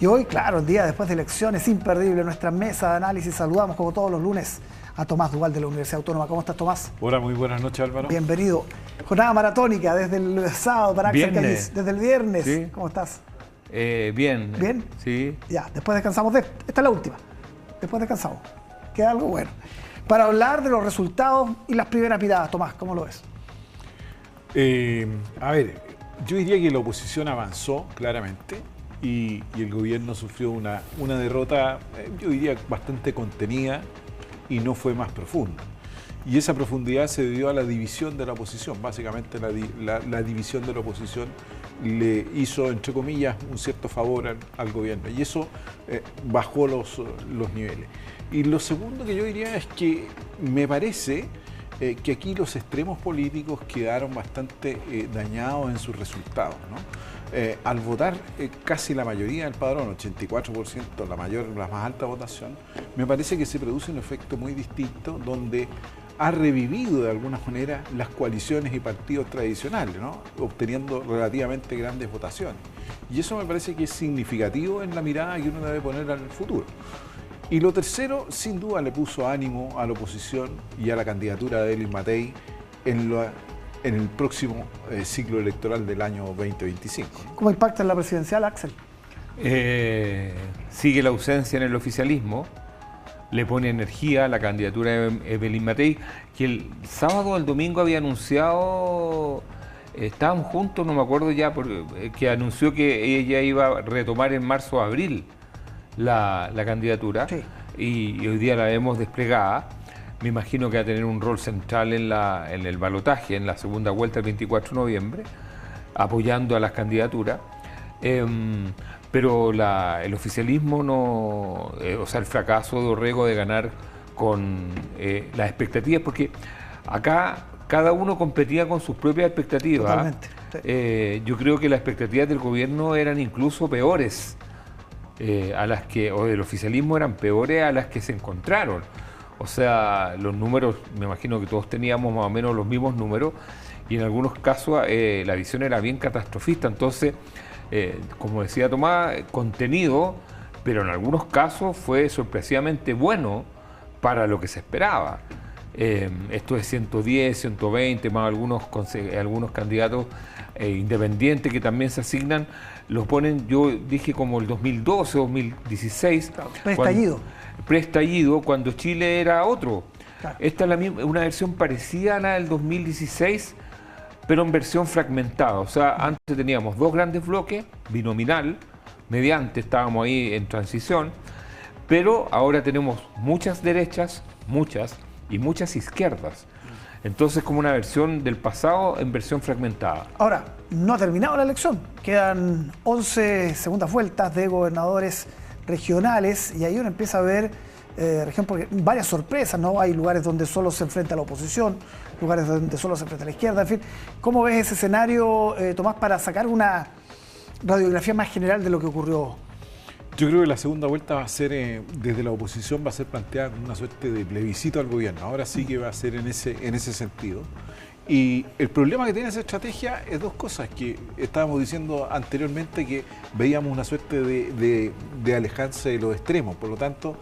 Y hoy, claro, el día después de elecciones, imperdible nuestra mesa de análisis. Saludamos como todos los lunes a Tomás Duval de la Universidad Autónoma. ¿Cómo estás, Tomás? Hola, muy buenas noches, Álvaro. Bienvenido. Jornada maratónica desde el sábado para Axel Caliz, desde el viernes. ¿Sí? ¿Cómo estás? Bien. ¿Bien? Sí. Ya, después descansamos. Esta es la última. Después descansamos. Queda algo bueno. Para hablar de los resultados y las primeras miradas, Tomás, ¿cómo lo ves? A ver, yo diría que la oposición avanzó claramente y el gobierno sufrió una derrota, yo diría, bastante contenida y no fue más profunda. Y esa profundidad se debió a la división de la oposición. Básicamente la división de la oposición le hizo, entre comillas, un cierto favor al gobierno. Y eso bajó los niveles. Y lo segundo que yo diría es que me parece que aquí los extremos políticos quedaron bastante dañados en sus resultados, ¿no? Al votar casi la mayoría del padrón, 84%, la más alta votación, me parece que se produce un efecto muy distinto donde ha revivido de alguna manera las coaliciones y partidos tradicionales, ¿no? Obteniendo relativamente grandes votaciones. Y eso me parece que es significativo en la mirada que uno debe poner al futuro. Y lo tercero, sin duda, le puso ánimo a la oposición y a la candidatura de Evelyn Matei en el próximo ciclo electoral del año 2025. ¿Cómo impacta en la presidencial, Axel? Sigue la ausencia en el oficialismo, le pone energía a la candidatura de Evelyn Matei, que el sábado o el domingo había anunciado, estaban juntos, no me acuerdo ya, que anunció que ella iba a retomar en marzo o abril la candidatura, sí. Y hoy día la vemos desplegada. Me imagino que va a tener un rol central en el balotaje, en la segunda vuelta el 24 de noviembre, apoyando a las candidaturas. Pero el oficialismo no, o sea, el fracaso de Orrego de ganar con las expectativas, porque acá cada uno competía con sus propias expectativas. Totalmente. Sí. Yo creo que las expectativas del gobierno eran incluso peores, o del oficialismo eran peores a las que se encontraron. O sea, los números, me imagino que todos teníamos más o menos los mismos números, y en algunos casos la visión era bien catastrofista. Entonces, como decía Tomás, contenido, pero en algunos casos fue sorpresivamente bueno para lo que se esperaba. Esto de 110, 120, más algunos candidatos independientes que también se asignan, los ponen, yo dije como el 2012, 2016. Preestallido, cuando Chile era otro. Claro. Esta es una versión parecida a la del 2016, pero en versión fragmentada. O sea, antes teníamos dos grandes bloques, binominal, mediante estábamos ahí en transición, pero ahora tenemos muchas derechas, y muchas izquierdas. Entonces, como una versión del pasado en versión fragmentada. Ahora, no ha terminado la elección. Quedan 11 segundas vueltas de gobernadores regionales y ahí uno empieza a ver porque varias sorpresas, ¿no? Hay lugares donde solo se enfrenta la oposición, lugares donde solo se enfrenta la izquierda, en fin. ¿Cómo ves ese escenario, Tomás, para sacar una radiografía más general de lo que ocurrió? Yo creo que la segunda vuelta va a ser, desde la oposición, va a ser planteada como una suerte de plebiscito al gobierno. Ahora sí que va a ser en ese sentido. Y el problema que tiene esa estrategia es dos cosas, que estábamos diciendo anteriormente, que veíamos una suerte de alejarse de los extremos. Por lo tanto,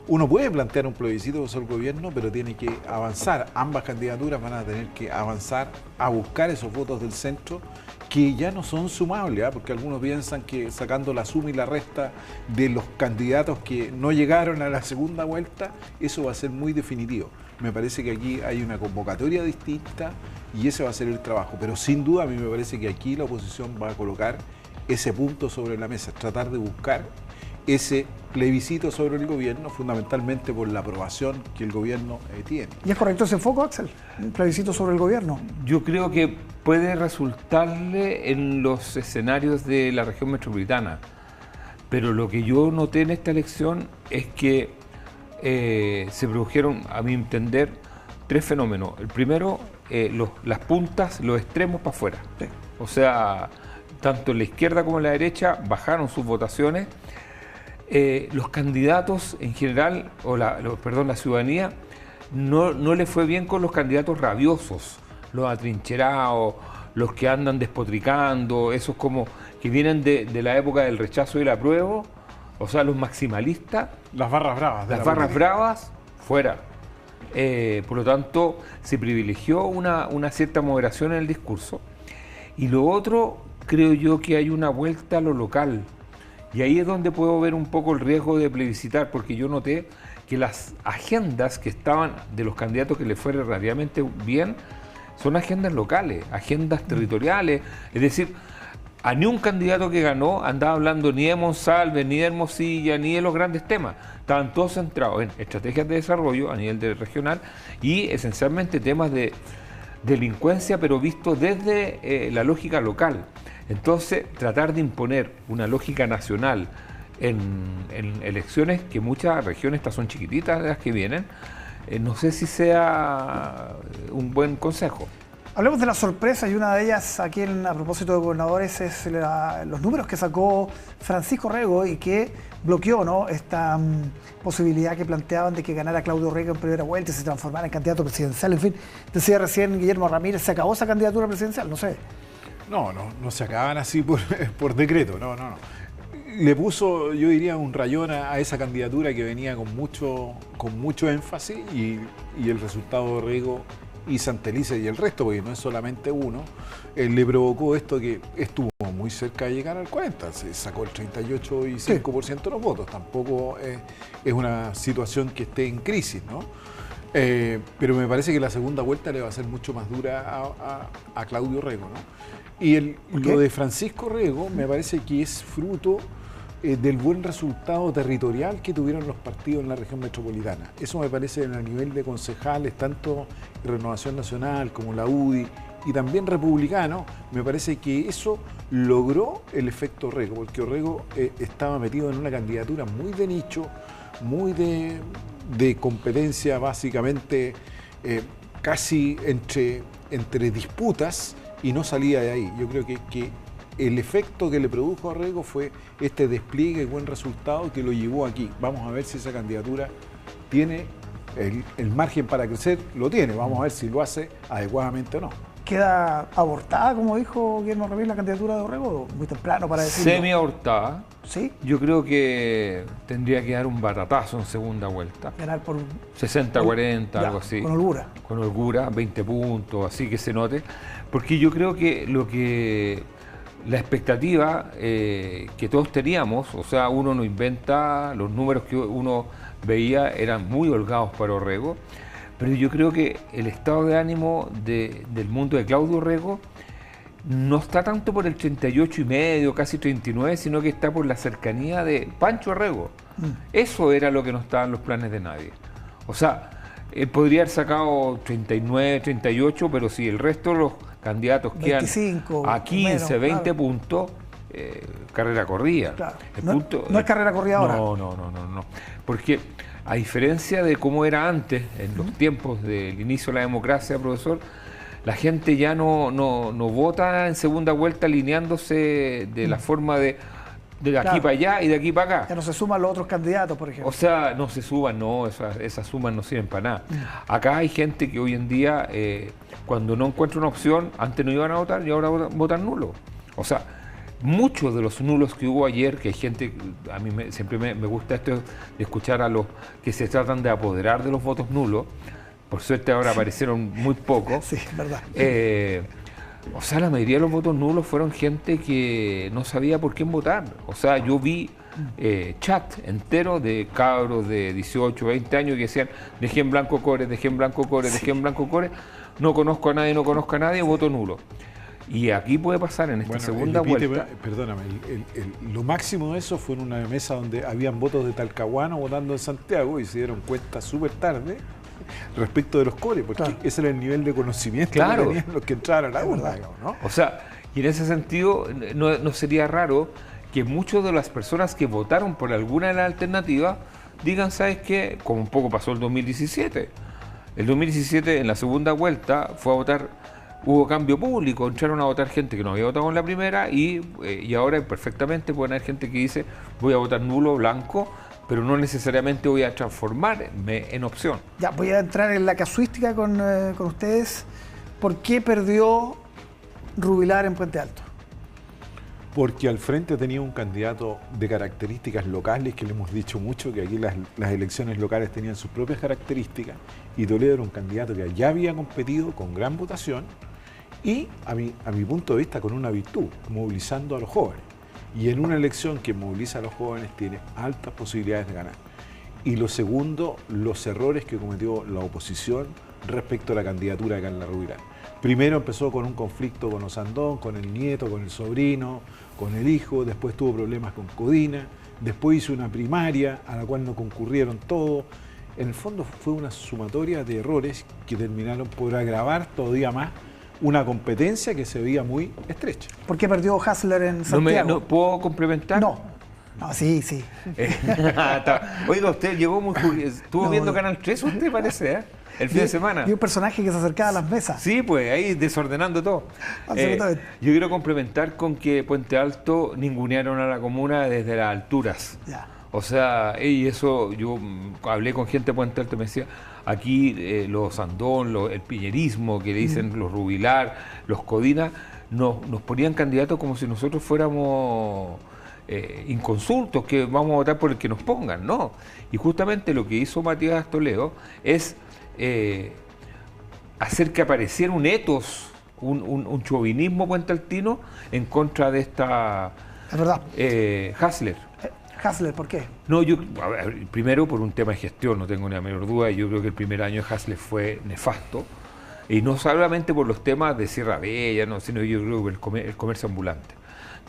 uno puede plantear un plebiscito sobre el gobierno, pero tiene que avanzar. Ambas candidaturas van a tener que avanzar a buscar esos votos del centro que ya no son sumables, porque algunos piensan que sacando la suma y la resta de los candidatos que no llegaron a la segunda vuelta, eso va a ser muy definitivo. Me parece que aquí hay una convocatoria distinta y ese va a ser el trabajo. Pero sin duda a mí me parece que aquí la oposición va a colocar ese punto sobre la mesa, tratar de buscar ese plebiscito sobre el gobierno, fundamentalmente por la aprobación que el gobierno tiene. ¿Y es correcto ese enfoque, Axel? ¿Un plebiscito sobre el gobierno? Yo creo que puede resultarle en los escenarios de la región metropolitana, pero lo que yo noté en esta elección es que se produjeron, a mi entender, tres fenómenos. El primero, las puntas, los extremos para afuera. Sí. O sea, tanto en la izquierda como en la derecha bajaron sus votaciones. Los candidatos en general, la ciudadanía, no le fue bien con los candidatos rabiosos, los atrincherados, los que andan despotricando, esos como que vienen de la época del rechazo y el apruebo, O sea, los maximalistas, Las barras bravas. de las la barras política. bravas, fuera. Por lo tanto, se privilegió una cierta moderación en el discurso. Y lo otro, creo yo que hay una vuelta a lo local. Y ahí es donde puedo ver un poco el riesgo de plebiscitar, porque yo noté que las agendas que estaban de los candidatos que les fue relativamente bien son agendas locales, agendas territoriales. Es decir, a ni un candidato que ganó andaba hablando ni de Monsalve, ni de Hermosilla, ni de los grandes temas. Estaban todos centrados en estrategias de desarrollo a nivel regional y esencialmente temas de delincuencia, pero visto desde la lógica local. Entonces, tratar de imponer una lógica nacional en elecciones, que muchas regiones, estas son chiquititas las que vienen, no sé si sea un buen consejo. Hablemos de la sorpresa y una de ellas aquí a propósito de gobernadores es los números que sacó Francisco Rego y que bloqueó, ¿no?, esta posibilidad que planteaban de que ganara Claudio Rego en primera vuelta y se transformara en candidato presidencial. En fin, decía recién Guillermo Ramírez, ¿se acabó esa candidatura presidencial? No sé. No se acaban así por decreto, no. Le puso, yo diría, un rayón a esa candidatura que venía con mucho énfasis y el resultado de Rego y Santelice y el resto, porque no es solamente uno, le provocó esto que estuvo muy cerca de llegar al 40%, se sacó el 38,5% de los votos, tampoco es una situación que esté en crisis, ¿no? Pero me parece que la segunda vuelta le va a ser mucho más dura a Claudio Rego, ¿no? Y lo de Francisco Rego me parece que es fruto del buen resultado territorial que tuvieron los partidos en la región metropolitana. Eso me parece a nivel de concejales, tanto Renovación Nacional como la UDI y también republicano, me parece que eso logró el efecto Rego, porque Rego estaba metido en una candidatura muy de nicho, muy de competencia básicamente casi entre disputas y no salía de ahí. Yo creo que el efecto que le produjo a Rego fue este despliegue y buen resultado que lo llevó aquí. Vamos a ver si esa candidatura tiene el margen para crecer, lo tiene. Vamos a ver si lo hace adecuadamente o no. ¿Queda abortada, como dijo Guillermo Ramírez, la candidatura de Rego? Muy temprano para decirlo. Semi-abortada. ¿Sí? Yo creo que tendría que dar un batatazo en segunda vuelta. Ganar por 60-40, algo así. Con holgura. Con holgura, 20 puntos, así que se note. Porque yo creo que la expectativa que todos teníamos, o sea, uno no inventa, los números que uno veía eran muy holgados para Rego, pero yo creo que el estado de ánimo del mundo de Claudio Rego no está tanto por el 38,5, casi 39, sino que está por la cercanía de Pancho Rego. Eso era lo que no estaba en los planes de nadie. O sea, él podría haber sacado 39, 38, pero si el resto de los candidatos 25, quedan a 15, menos, 20 claro. puntos, carrera corrida. Claro. No es carrera corrida ahora. No. Porque a diferencia de cómo era antes, en los tiempos del inicio de la democracia, profesor, la gente ya no vota en segunda vuelta alineándose de la forma de aquí para allá y de aquí para acá. Ya no se suman los otros candidatos, por ejemplo. O sea, no se suman, no, esas sumas no sirven para nada. Acá hay gente que hoy en día, cuando no encuentra una opción, antes no iban a votar y ahora votan nulo. O sea, muchos de los nulos que hubo ayer, que hay gente, a mí siempre me gusta esto de escuchar a los que se tratan de apoderar de los votos nulos. Por suerte ahora aparecieron muy pocos. Sí, verdad. O sea, la mayoría de los votos nulos fueron gente que no sabía por quién votar. O sea, yo vi chat entero de cabros de 18, 20 años que decían, dejé en blanco Core, dejé en blanco Core, dejé en blanco Core, no conozco a nadie, voto nulo. Y aquí puede pasar en esta segunda vuelta. Perdóname, lo máximo de eso fue en una mesa donde habían votos de Talcahuano votando en Santiago y se dieron cuenta súper tarde respecto de los cores, porque claro, ese era el nivel de conocimiento que tenían los que entraron a la urna, ¿no? O sea, y en ese sentido no sería raro que muchas de las personas que votaron por alguna de las alternativas digan, ¿sabes qué? Como un poco pasó el 2017. El 2017 en la segunda vuelta fue a votar, hubo cambio público, entraron a votar gente que no había votado en la primera y ahora perfectamente pueden haber gente que dice voy a votar nulo, blanco, pero no necesariamente voy a transformarme en opción. Ya, voy a entrar en la casuística con ustedes. ¿Por qué perdió Rubilar en Puente Alto? porque al frente tenía un candidato de características locales, que le hemos dicho mucho, que aquí las elecciones locales tenían sus propias características, y Toledo era un candidato que ya había competido con gran votación y, a mi punto de vista, con una virtud, movilizando a los jóvenes. Y en una elección que moviliza a los jóvenes tiene altas posibilidades de ganar. Y lo segundo, los errores que cometió la oposición respecto a la candidatura de Carla Rubilar. Primero empezó con un conflicto con Osandón, con el nieto, con el sobrino, con el hijo, después tuvo problemas con Codina, después hizo una primaria a la cual no concurrieron todos. En el fondo fue una sumatoria de errores que terminaron por agravar todavía más una competencia que se veía muy estrecha. ¿Por qué perdió Hassler en Santiago? ¿No puedo complementar? No, sí. Oiga, usted llegó muy... ¿Estuvo viendo Canal 3 usted, parece, el fin de semana? Y un personaje que se acercaba a las mesas. Sí, pues, ahí desordenando todo. Absolutamente. Yo quiero complementar con que Puente Alto ningunearon a la comuna desde las alturas. Ya. O sea, y eso, yo hablé con gente de Puente Alto y me decía, aquí los Andón, el piñerismo, que le dicen los Rubilar, los Codina, nos ponían candidatos como si nosotros fuéramos inconsultos, que vamos a votar por el que nos pongan, ¿no? Y justamente lo que hizo Matías Toledo es hacer que apareciera un etos, un chauvinismo puentealtino en contra de esta Es verdad. Hassler. Hassler, ¿por qué? No, a ver, primero por un tema de gestión, no tengo ni la menor duda. Yo creo que el primer año de Hassler fue nefasto. Y no solamente por los temas de Sierra Bella, no, sino yo creo que el comercio ambulante.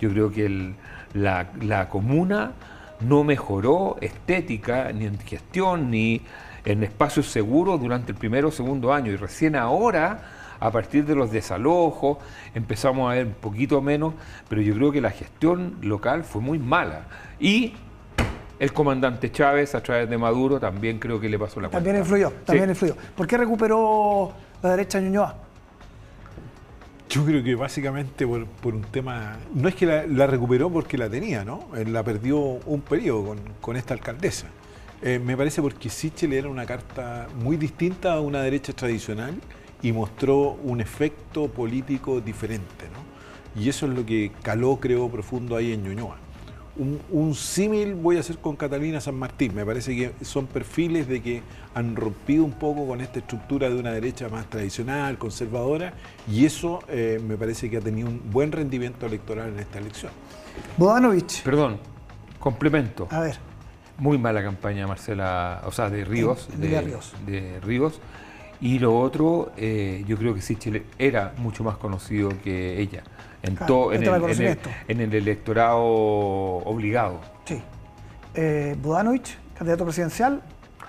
Yo creo que la comuna no mejoró estética, ni en gestión, ni en espacios seguros durante el primero o segundo año. Y recién ahora, a partir de los desalojos, empezamos a ver un poquito menos, pero yo creo que la gestión local fue muy mala. Y el comandante Chávez, a través de Maduro, también creo que le pasó la cuenta. También influyó. ¿Por qué recuperó la derecha en Ñuñoa? Yo creo que básicamente por un tema... No es que la recuperó porque la tenía, ¿no? La perdió un periodo con esta alcaldesa. Me parece porque Sichel era una carta muy distinta a una derecha tradicional y mostró un efecto político diferente, ¿no? Y eso es lo que caló, creo, profundo ahí en Ñuñoa. Un símil voy a hacer con Catalina San Martín. Me parece que son perfiles de que han rompido un poco con esta estructura de una derecha más tradicional, conservadora, y eso me parece que ha tenido un buen rendimiento electoral en esta elección. Bodanovich. Perdón, complemento. A ver. Muy mala campaña, Marcela, o sea, de Ríos. De Ríos. Y lo otro, yo creo que Sichel era mucho más conocido que ella. En el electorado obligado. Sí. Bodanovich, candidato presidencial.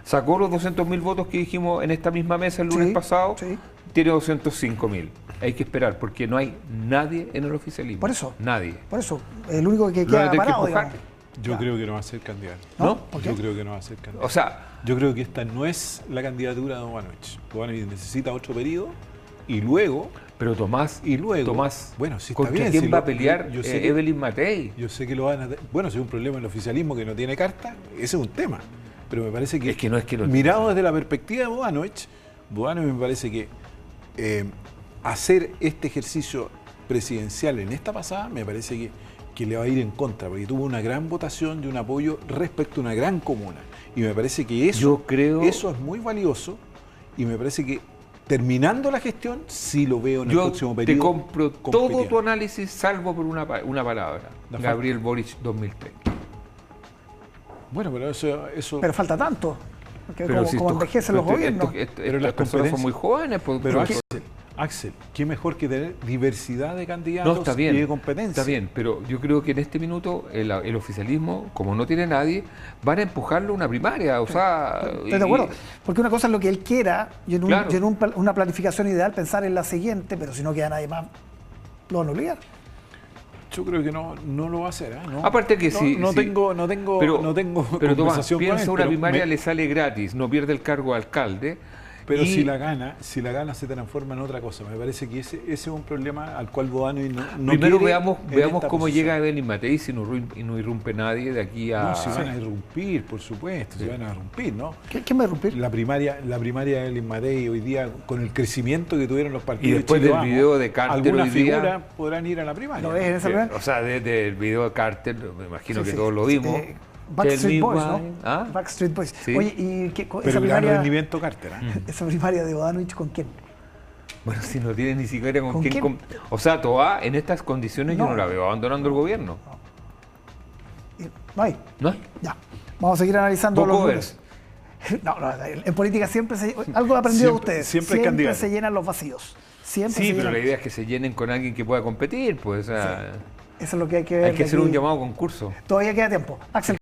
Sacó los 200.000 votos que dijimos en esta misma mesa el lunes pasado. Sí. Tiene 205.000. Hay que esperar, porque no hay nadie en el oficialismo. Por eso. Nadie. Por eso. El único que queda parado, digamos. Yo creo que no va a ser candidato. ¿No? Yo creo que no va a ser candidato. O sea, yo creo que esta no es la candidatura de Bodanovich. Bodanovich necesita otro periodo y luego... Pero Tomás, bueno, sí está ¿contra bien, quién va a pelear Evelyn Matei? Yo sé que lo van a... Bueno, si es un problema en el oficialismo que no tiene carta, ese es un tema. Pero me parece que... mirado desde la perspectiva de Bodanovich me parece que hacer este ejercicio presidencial en esta pasada, me parece que le va a ir en contra, porque tuvo una gran votación de un apoyo respecto a una gran comuna. Y me parece que eso es muy valioso, y me parece que terminando la gestión, sí lo veo en el próximo periodo. Te compro todo tu análisis, salvo por una palabra. Gabriel Boric 2030. Bueno, pero eso... Pero falta tanto. Porque como envejecen los gobiernos. Pero las personas son muy jóvenes. Pero Axel, qué mejor que tener diversidad de candidatos y de competencia. Está bien, pero yo creo que en este minuto el oficialismo, como no tiene nadie, van a empujarlo a una primaria. O sea, estoy de acuerdo. Porque una cosa es lo que él quiera y en una planificación ideal pensar en la siguiente, pero si no queda nadie más, lo van a obligar. Yo creo que no lo va a hacer. No, aparte que no tengo pero conversación Tomás, con él. Piensa una primaria le sale gratis, no pierde el cargo de alcalde. Pero Y- si la gana se transforma en otra cosa. Me parece que ese es un problema al cual Boadano no Primero quiere veamos en esta cómo posición. llega Evelyn Matei si no irrumpe nadie de aquí a... No, si van a irrumpir, por supuesto, si van a irrumpir, ¿no? ¿Quién va a irrumpir? La primaria de Evelyn Matei hoy día, con el crecimiento que tuvieron los partidos Y después de Chile del Vamos, video de Carter algunas hoy día- figuras podrán ir a la primaria. ¿Lo ves en esa que- primera? o sea, desde el video de Carter, me imagino Sí, que sí. todos lo vimos. Backstreet Tell me Boys, why. ¿no? ¿Ah? Backstreet Boys. Sí. Oye, ¿y Pero esa el gran primaria, rendimiento Carter. ¿eh? esa primaria de Bodanovich con quién? Bueno, si no tiene ni siquiera con ¿Con quién... quién? O sea, Toá, en estas condiciones yo No. no la veo abandonando el gobierno. No hay. ¿No hay? Ya. Vamos a seguir analizando los Walkovers. números. No, en política siempre algo he aprendido de ustedes. Siempre hay candidato. se llenan los vacíos. Siempre Sí, se pero llenan. la idea es que se llenen con alguien que pueda competir, pues. O sea, Eso es lo que hay que ver. hay que de hacer aquí. un llamado a concurso. Todavía queda tiempo. Axel.